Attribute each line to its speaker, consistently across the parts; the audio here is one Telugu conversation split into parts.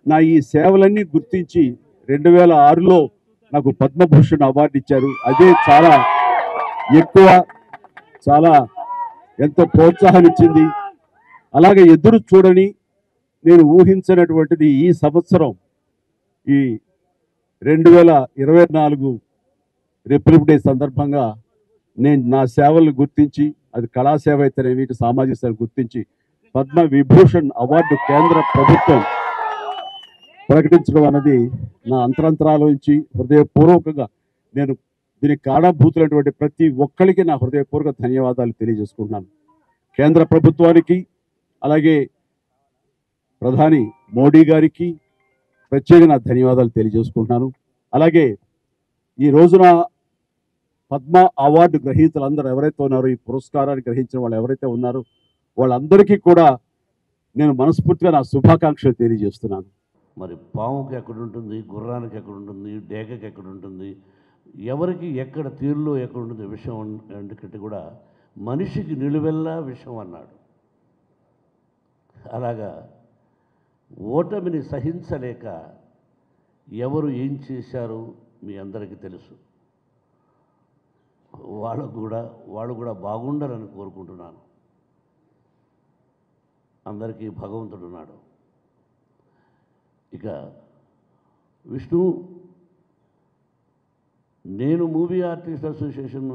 Speaker 1: నా ఈ సేవలన్నీ గుర్తించి 2006లో నాకు పద్మభూషణ్ అవార్డు ఇచ్చారు. అదే చాలా ఎక్కువ, చాలా ఎంతో ప్రోత్సాహం ఇచ్చింది. అలాగే ఎదురు చూడని, నేను ఊహించినటువంటిది ఈ సంవత్సరం ఈ 2024 రిపబ్లిక్ డే సందర్భంగా నేను నా సేవలను గుర్తించి, అది కళాసేవ అయితేనేమి, సామాజిక సేవ గుర్తించి పద్మ విభూషణ్ అవార్డు కేంద్ర ప్రభుత్వం ప్రకటించడం అన్నది నా అంతరంతరాల నుంచి హృదయపూర్వకంగా నేను దీనికి కారణభూతులైనటువంటి ప్రతి ఒక్కరికి నా హృదయపూర్వక ధన్యవాదాలు తెలియజేసుకుంటున్నాను. కేంద్ర ప్రభుత్వానికి, అలాగే ప్రధాని మోడీ గారికి ప్రత్యేక నా ధన్యవాదాలు తెలియజేసుకుంటున్నాను. అలాగే ఈ రోజున పద్మ అవార్డు గ్రహీతలందరూ ఎవరైతే ఉన్నారో, ఈ పురస్కారాన్ని గ్రహించిన వాళ్ళు ఎవరైతే ఉన్నారో వాళ్ళందరికీ కూడా నేను మనస్ఫూర్తిగా నా శుభాకాంక్షలు తెలియజేస్తున్నాను.
Speaker 2: మరి పాముకి ఎక్కడుంటుంది, గుర్రానికి ఎక్కడుంటుంది, డేగకి ఎక్కడుంటుంది, ఎవరికి ఎక్కడ తీరులో ఎక్కడుంటుంది విషయం ఎందుకంటే కూడా మనిషికి నిలువెల్లా విషయం అన్నాడు. అలాగా ఓటమిని సహించలేక ఎవరు ఏం చేశారు మీ అందరికీ తెలుసు. వాళ్ళు కూడా బాగుండాలని కోరుకుంటున్నాను. అందరికీ భగవంతుడు ఉన్నాడు. ఇక విష్ణు, నేను మూవీ ఆర్టిస్ట్ అసోసియేషన్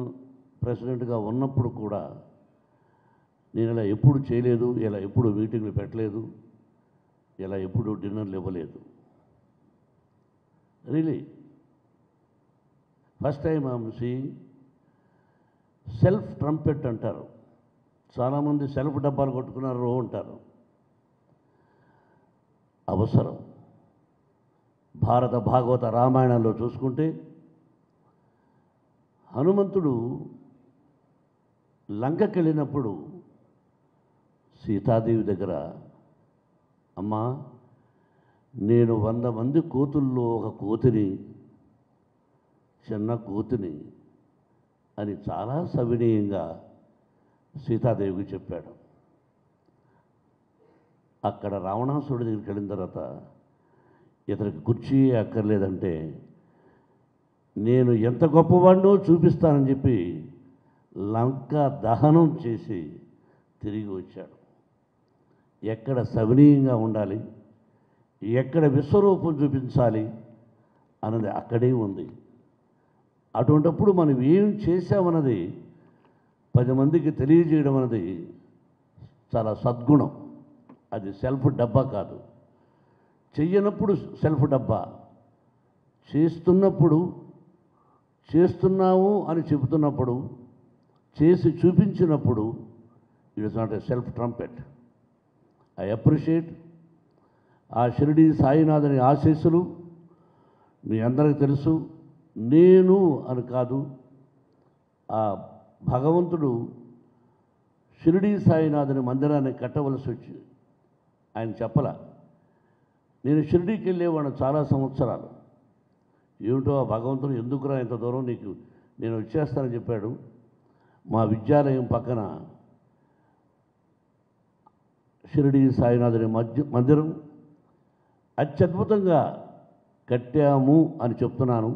Speaker 2: ప్రెసిడెంట్గా ఉన్నప్పుడు కూడా నేను ఇలా ఎప్పుడు చేయలేదు, ఇలా ఎప్పుడు మీటింగ్లు పెట్టలేదు, ఇలా ఎప్పుడు డిన్నర్లు ఇవ్వలేదు. Really first time I'm seeing self trumpet అంటారు. చాలామంది సెల్ఫ్ డబ్బాలు కొట్టుకున్నారు అంటారు. అవసరం. భారత భాగవత రామాయణంలో చూసుకుంటే హనుమంతుడు లంకకి వెళ్ళినప్పుడు సీతాదేవి దగ్గర, అమ్మా నేను 100 మంది కోతుల్లో ఒక కోతిని, చిన్న కోతిని అని చాలా సవినీయంగా సీతాదేవికి చెప్పాడు. అక్కడ రావణాసురుడి దగ్గరికి వెళ్ళిన తర్వాత ఇతనికి కుర్చీ అక్కర్లేదంటే నేను ఎంత గొప్పవాడినో చూపిస్తానని చెప్పి లంక దహనం చేసి తిరిగి వచ్చాడు. ఎక్కడ సవినీయంగా ఉండాలి, ఎక్కడ విశ్వరూపం చూపించాలి అన్నది అక్కడే ఉంది. అటువంటిప్పుడు మనం ఏం చేశామన్నది 10 మందికి తెలియజేయడం అన్నది చాలా సద్గుణం. అది సెల్ఫ్ డబ్బా కాదు. చెయ్యనప్పుడు సెల్ఫ్ డబ్బా, చేస్తున్నప్పుడు, చేస్తున్నాము అని చెబుతున్నప్పుడు, చేసి చూపించినప్పుడు it is not a self trumpet. I appreciate ఆ షిరిడి సాయినాథుని ఆశీస్సులు మీ అందరికీ తెలుసు. నేను అని కాదు, ఆ భగవంతుడు షిరిడి సాయినాథుని మందిరాన్ని కట్టవలసి వచ్చి ఆయన చెప్పలా. నేను షిరిడీకి వెళ్ళేవాడిని చాలా సంవత్సరాలు. ఏమిటో ఆ భగవంతుడు ఎందుకురా ఇంత దూరం, నీకు నేను వచ్చేస్తానని చెప్పాడు. మా విద్యాలయం పక్కన షిరిడి సాయినాథుని మందిరం అత్యద్భుతంగా కట్టాము అని చెప్తున్నాను.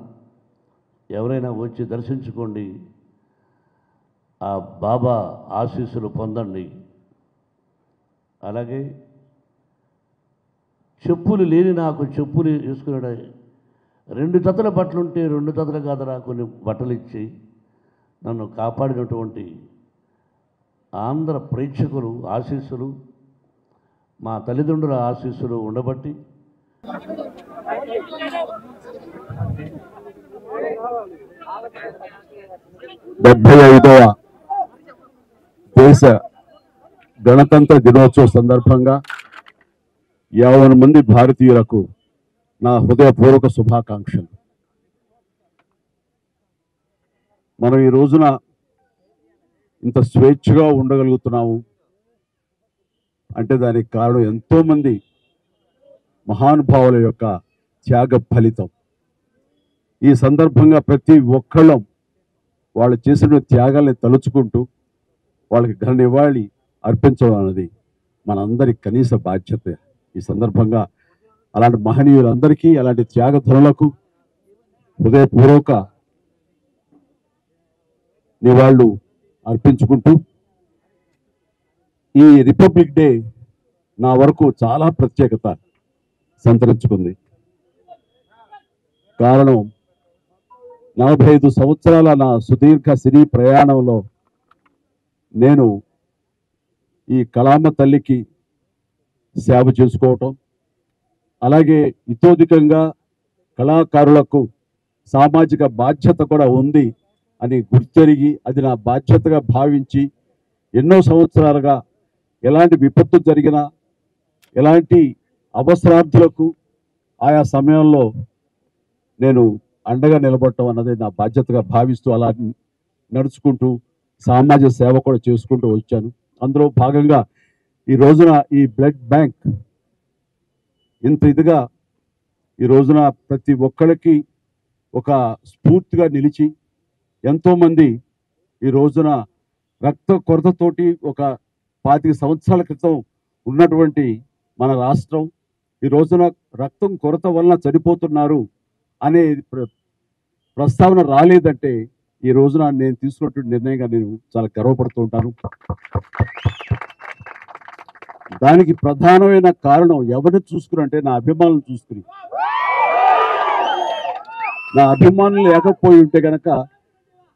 Speaker 2: ఎవరైనా వచ్చి దర్శించుకోండి, ఆ బాబా ఆశీస్సులు పొందండి. అలాగే చెప్పులు లేని నాకు చెప్పులు వేసుకున్నాడు. 2 జతల బట్టలుంటే 2 జతల కాదరా కొన్ని బట్టలు ఇచ్చి నన్ను కాపాడినటువంటి ఆంధ్ర ప్రేక్షకులు ఆశీస్సులు, మా తల్లిదండ్రుల ఆశీస్సులు ఉండబట్టి
Speaker 1: 75వ దేశ గణతంత్ర దినోత్సవ సందర్భంగా 50 మంది భారతీయులకు నా హృదయపూర్వక శుభాకాంక్షలు. మనం ఈ రోజున ఇంత స్వేచ్ఛగా ఉండగలుగుతున్నాము అంటే దానికి కారణం ఎంతోమంది మహానుభావుల యొక్క త్యాగ ఫలితం. ఈ సందర్భంగా ప్రతి ఒక్కళ్ళం వాళ్ళు చేసిన త్యాగాల్ని తలుచుకుంటూ వాళ్ళకి ఘన నివాళి అర్పించడం అన్నది మనందరి కనీస బాధ్యత. ఈ సందర్భంగా అలాంటి మహనీయులందరికీ, అలాంటి త్యాగధనులకు హృదయపూర్వక నివాళులు అర్పించుకుంటూ ఈ రిపబ్లిక్ డే నా వరకు చాలా ప్రత్యేకత సంతరించుకుంది. కారణం 45 సంవత్సరాల నా సుదీర్ఘ సినీ ప్రయాణంలో నేను ఈ కళామ తల్లికి సేవ చేసుకోవటం, అలాగే ఇతోధికంగా కళాకారులకు సామాజిక బాధ్యత కూడా ఉంది అని గుర్తెరిగి అది నా బాధ్యతగా భావించి ఎన్నో సంవత్సరాలుగా ఎలాంటి విపత్తు జరిగినా, ఎలాంటి అవసరార్థులకు ఆయా సమయంలో నేను అండగా నిలబడటం అన్నది నా బాధ్యతగా భావిస్తూ అలా నడుచుకుంటూ సామాజిక సేవ కూడా చేసుకుంటూ వచ్చాను. అందులో భాగంగా ఈ రోజున ఈ బ్లడ్ బ్యాంక్ ఇంత ఇదిగా ఈ రోజున ప్రతి ఒక్కరికి ఒక స్ఫూర్తిగా నిలిచి ఎంతోమంది ఈ రోజున రక్త కొరతతోటి ఒక 25 సంవత్సరాల క్రితం ఉన్నటువంటి మన రాష్ట్రం ఈ రోజున రక్తం కొరత వలన చనిపోతున్నారు అనే ప్రస్తావన రాలేదంటే ఈ రోజున నేను తీసుకున్నటువంటి నిర్ణయంగా నేను చాలా గర్వపడుతూ ఉంటాను. దానికి ప్రధానమైన కారణం ఎవరిని చూసుకుని అంటే నా అభిమానులను చూసుకుని. నా అభిమానులు లేకపోయి ఉంటే గనక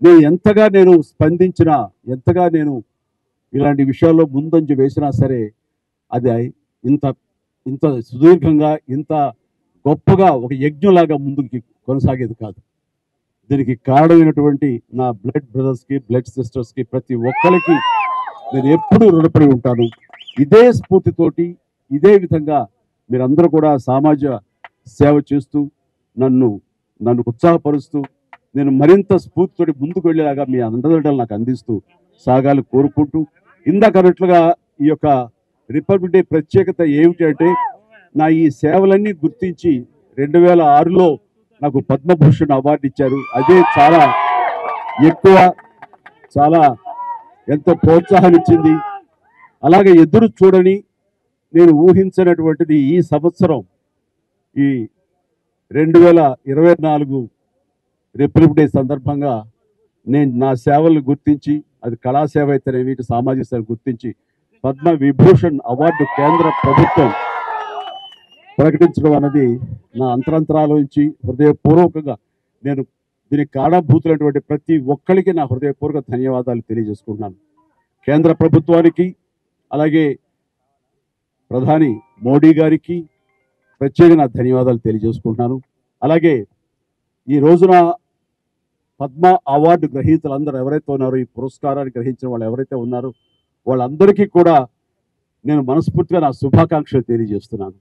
Speaker 1: నేను ఎంతగా నేను స్పందించినా, ఎంతగా నేను ఇలాంటి విషయాల్లో ముందంజ వేసినా సరే అది ఇంత ఇంత సుదీర్ఘంగా ఇంత గొప్పగా ఒక యజ్ఞంలాగా ముందుకి కొనసాగేది కాదు. దీనికి కారణమైనటువంటి నా బ్లడ్ బ్రదర్స్కి, బ్లడ్ సిస్టర్స్కి, ప్రతి ఒక్కరికి నేను ఎప్పుడూ రుణపడి ఉంటాను. ఇదే స్ఫూర్తితోటి ఇదే విధంగా మీరందరూ కూడా సామాజిక సేవ చేస్తూ నన్ను ఉత్సాహపరుస్తూ నేను మరింత స్ఫూర్తితోటి ముందుకు వెళ్ళేలాగా మీ అండదండలు నాకు అందిస్తూ సాగాలి కోరుకుంటూ, ఇందాక అన్నట్లుగా ఈ యొక్క రిపబ్లిక్ డే ప్రత్యేకత ఏమిటి అంటే నా ఈ సేవలన్నీ గుర్తించి 2006లో నాకు పద్మభూషణ్ అవార్డు ఇచ్చారు. అదే చాలా ఎక్కువ, చాలా ఎంతో ప్రోత్సాహాన్ని ఇచ్చింది. అలాగే ఎదురు చూడని నేను ఊహించినటువంటిది ఈ సంవత్సరం ఈ 2024 రిపబ్లిక్ డే సందర్భంగా నేను నా సేవలను గుర్తించి, అది కళాసేవ అయితేనేమి, సామాజిక సేవ గుర్తించి పద్మ విభూషణ్ అవార్డు కేంద్ర ప్రభుత్వం ప్రకటించడం అన్నది నా అంతరంతరాల నుంచి హృదయపూర్వకంగా నేను దీనికి కారణభూతులైనటువంటి ప్రతి ఒక్కరికి నా హృదయపూర్వక ధన్యవాదాలు తెలియజేసుకుంటున్నాను. కేంద్ర ప్రభుత్వానికి, అలాగే ప్రధాని మోడీ గారికి ప్రత్యేక నా ధన్యవాదాలు తెలియజేసుకుంటున్నాను. అలాగే ఈ రోజున పద్మ అవార్డు గ్రహీతలందరూ ఎవరైతే ఉన్నారో, ఈ పురస్కారాన్ని గ్రహించిన వాళ్ళు ఎవరైతే ఉన్నారో వాళ్ళందరికీ కూడా నేను మనస్ఫూర్తిగా నా శుభాకాంక్షలు తెలియజేస్తున్నాను.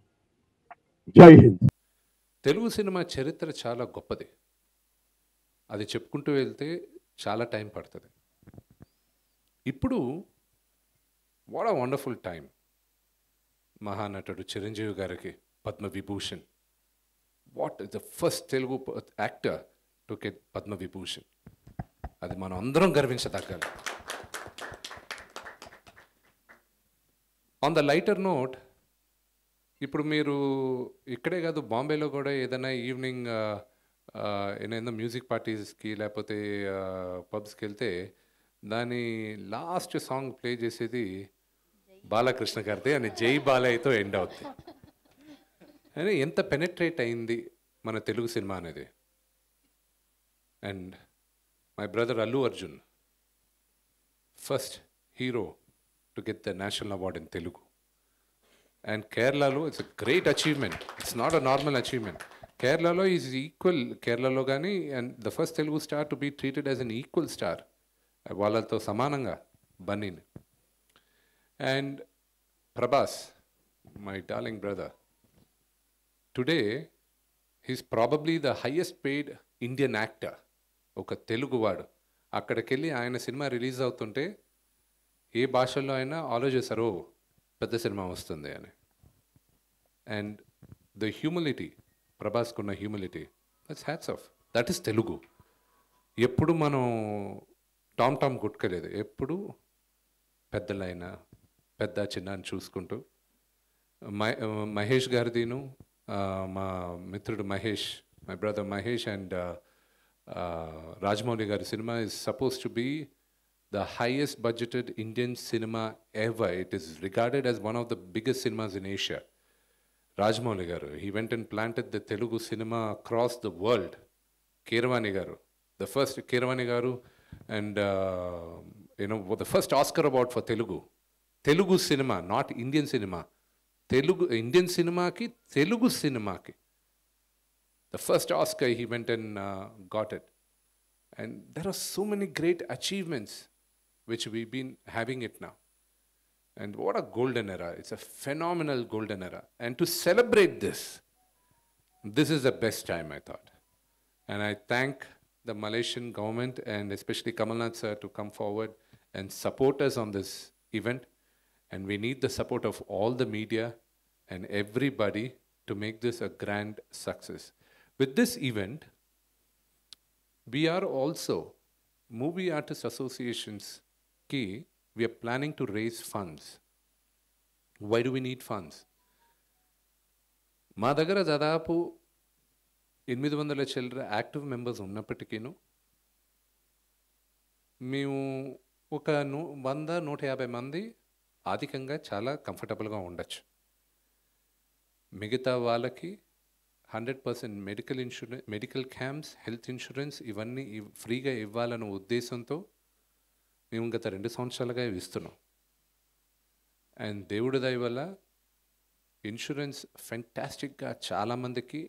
Speaker 1: జై హింద్.
Speaker 3: తెలుగు సినిమా చరిత్ర చాలా గొప్పది. అది చెప్పుకుంటూ వెళ్తే చాలా టైం పడుతుంది. ఇప్పుడు వాట్ అ వండర్ఫుల్ టైం. మహానటుడు చిరంజీవి గారికి Padma Vibhushan. What is the first Telugu actor to get Padma Vibhushan. అది మనం అందరం గర్వించదగ్గాలి. ఆన్ ద లైటర్ నోట్, ఇప్పుడు మీరు ఇక్కడే కాదు బాంబేలో కూడా ఏదైనా ఈవినింగ్ ఏదైనా మ్యూజిక్ పార్టీస్కి లేకపోతే పబ్స్కి వెళ్తే దాని లాస్ట్ సాంగ్ ప్లే చేసేది బాలకృష్ణ గారిది అని జై బాలయ్యతో ఎండ్ అవుతుంది. అని ఎంత పెనెట్రేట్ అయింది మన తెలుగు సినిమా అనేది. And my brother Allu Arjun, first hero to get the national award in Telugu. And Kerala, it's a great achievement. It's not a normal achievement. Kerala is equal. Kerala gani, and the first Telugu star to be treated as an equal star. Valalto samananga banin. And Prabhas, my darling brother, today he's probably the highest paid Indian actor. Oka Telugu vaadu. అక్కడికెళ్ళి ఆయన సినిమా రిలీజ్ అవుతుంటే ఏ భాషల్లో అయినా ఆలోచిస్తారో పెద్ద సినిమా వస్తుంది అని. అండ్ ద హ్యూమిలిటీ, ప్రభాస్కున్న humility, that's hats off. That is Telugu. ఎప్పుడు మనం టామ్ కొట్టుకోలేదు. ఎప్పుడు పెద్దలైనా పెద్ద చిన్న అని చూసుకుంటూ మహేష్ గారిదిను మా మిత్రుడు Mahesh, my brother Mahesh and Rajamouli గారి cinema is supposed to be the highest budgeted Indian cinema ever. It is regarded as one of the biggest cinemas in Asia. Rajamouli garu, he went and planted the Telugu cinema across the world. Keeravani garu, the first Keeravani garu, and the first Oscar award for Telugu cinema, not Indian cinema. Indian cinema ki Telugu cinema ki. The first Oscar he went and got it. And there are so many great achievements which we've been having it now. And what a golden era. It's a phenomenal golden era. And to celebrate this is the best time, I thought. And I thank the Malaysian government and especially Kamal Nath sir to come forward and support us on this event. And we need the support of all the media and everybody to make this a grand success. With this event, we are also, Movie Artists Associations ki, we are planning to raise funds. Why do we need funds? మా దగ్గర దాదాపు 800 చిల్లర యాక్టివ్ మెంబర్స్ ఉన్నప్పటికీను మేము ఒక 100-150 మంది ఆర్థికంగా చాలా కంఫర్టబుల్గా ఉండొచ్చు. మిగతా వాళ్ళకి 100% మెడికల్ క్యాంప్స్, హెల్త్ ఇన్సూరెన్స్ ఇవన్నీ ఫ్రీగా ఇవ్వాలన్న ఉద్దేశంతో మేము గత 2 సంవత్సరాలుగా ఇస్తున్నాం. అండ్ దేవుడి దయ వల్ల ఇన్సూరెన్స్ ఫెంటాస్టిక్గా చాలామందికి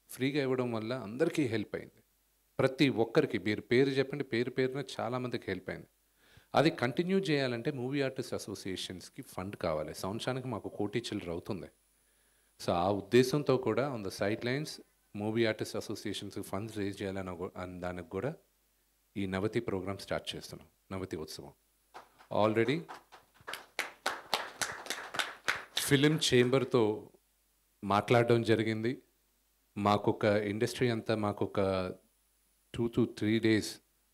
Speaker 3: ఫ్రీగా ఇవ్వడం వల్ల అందరికీ హెల్ప్ అయింది. ప్రతి ఒక్కరికి మీరు పేరు చెప్పండి, పేరున చాలామందికి హెల్ప్ అయింది. అది కంటిన్యూ చేయాలంటే మూవీ ఆర్టిస్ట్ అసోసియేషన్స్కి ఫండ్ కావాలి. సంవత్సరానికి మాకు 1 కోటి చిల్లర అవుతుంది. సో ఆ ఉద్దేశంతో కూడా on the side lines movie artist అసోసియేషన్స్కి ఫండ్స్ రేజ్ చేయాలని దానికి కూడా ఈ నవతి ప్రోగ్రామ్ స్టార్ట్ చేస్తున్నాం. నవతి ఉత్సవం ఆల్రెడీ ఫిలిం చేంబర్తో మాట్లాడడం జరిగింది. మాకొక ఇండస్ట్రీ అంతా మాకొక 2 to 3 days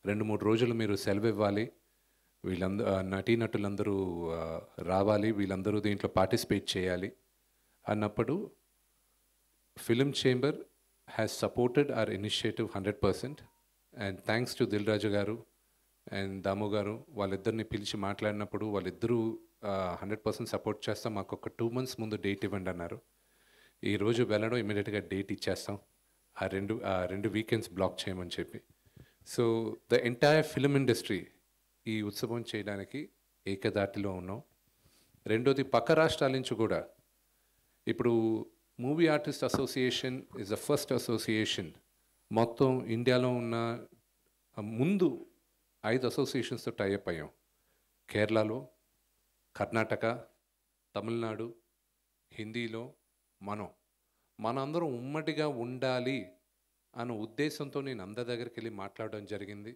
Speaker 3: 2-3 రోజులు మీరు సెలవు ఇవ్వాలి, నటీనటులందరూ రావాలి, వీళ్ళందరూ దీంట్లో పార్టిసిపేట్ చేయాలి అన్నప్పుడు film chamber has supported our initiative 100%. And thanks to Dil Raju గారు అండ్ దాము గారు, వాళ్ళిద్దరిని పిలిచి మాట్లాడినప్పుడు వాళ్ళిద్దరూ 100% సపోర్ట్ చేస్తాం, మాకు ఒక 2 months ముందు డేట్ ఇవ్వండి అన్నారు. ఈరోజు వెళ్ళడం ఇమీడియట్గా డేట్ ఇచ్చేస్తాం, ఆ రెండు వీకెండ్స్ బ్లాక్ చేయమని చెప్పి. So the entire film industry ఈ ఉత్సవం చేయడానికి ఏకదాటిలో ఉన్నాం. రెండోది పక్క రాష్ట్రాల నుంచి కూడా ఇప్పుడు movie artist association is the first association మొత్తం ఇండియాలో ఉన్న ముందు 5 అసోసియేషన్స్తో టైఅప్ అయ్యాం. కేరళలో, కర్ణాటక, తమిళనాడు, హిందీలో మనందరం ఉమ్మడిగా ఉండాలి అన్న ఉద్దేశంతో నేను అందరి దగ్గరికి వెళ్ళి మాట్లాడడం జరిగింది.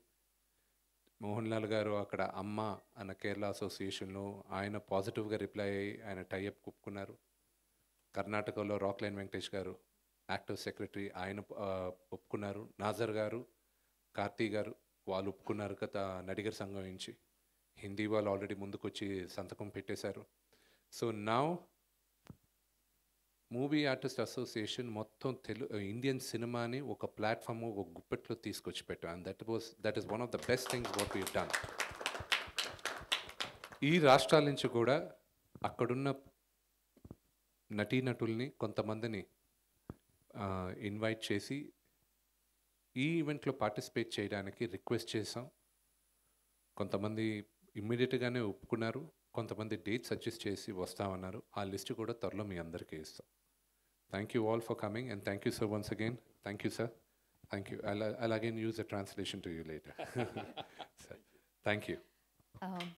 Speaker 3: మోహన్ లాల్ గారు అక్కడ అమ్మ అన్న కేరళ అసోసియేషన్లో ఆయన పాజిటివ్గా రిప్లై అయ్యి ఆయన టైఅప్ ఒప్పుకున్నారు. కర్ణాటకలో రాక్లైన్ వెంకటేష్ గారు యాక్టివ్ సెక్రటరీ, ఆయన ఒప్పుకున్నారు. నాజర్ గారు, కార్తీ గారు వాళ్ళు ఒప్పుకున్నారు గత నడిగర్ సంఘం నుంచి. హిందీ వాళ్ళు ఆల్రెడీ ముందుకొచ్చి సంతకం పెట్టేశారు. So now movie artist association మొత్తం ఇండియన్ సినిమాని ఒక ప్లాట్ఫామ్, ఒక గుప్పెట్లో తీసుకొచ్చి పెట్టాం. And that is one of the best things what we done. ఈ రాష్ట్రాల నుంచి కూడా అక్కడున్న నటీనటుల్ని కొంతమందిని ఇన్వైట్ చేసి ఈ ఈవెంట్లో పార్టిసిపేట్ చేయడానికి రిక్వెస్ట్ చేసాం. కొంతమంది ఇమ్మీడియట్గానే ఒప్పుకున్నారు, కొంతమంది డేట్ సజెస్ట్ చేసి వస్తామన్నారు. ఆ లిస్ట్ కూడా త్వరలో మీ అందరికీ ఇస్తాం. Thank you all for coming and thank you sir once again. Thank you sir. Thank you. I'll again use a translation to you later. Sir, thank you.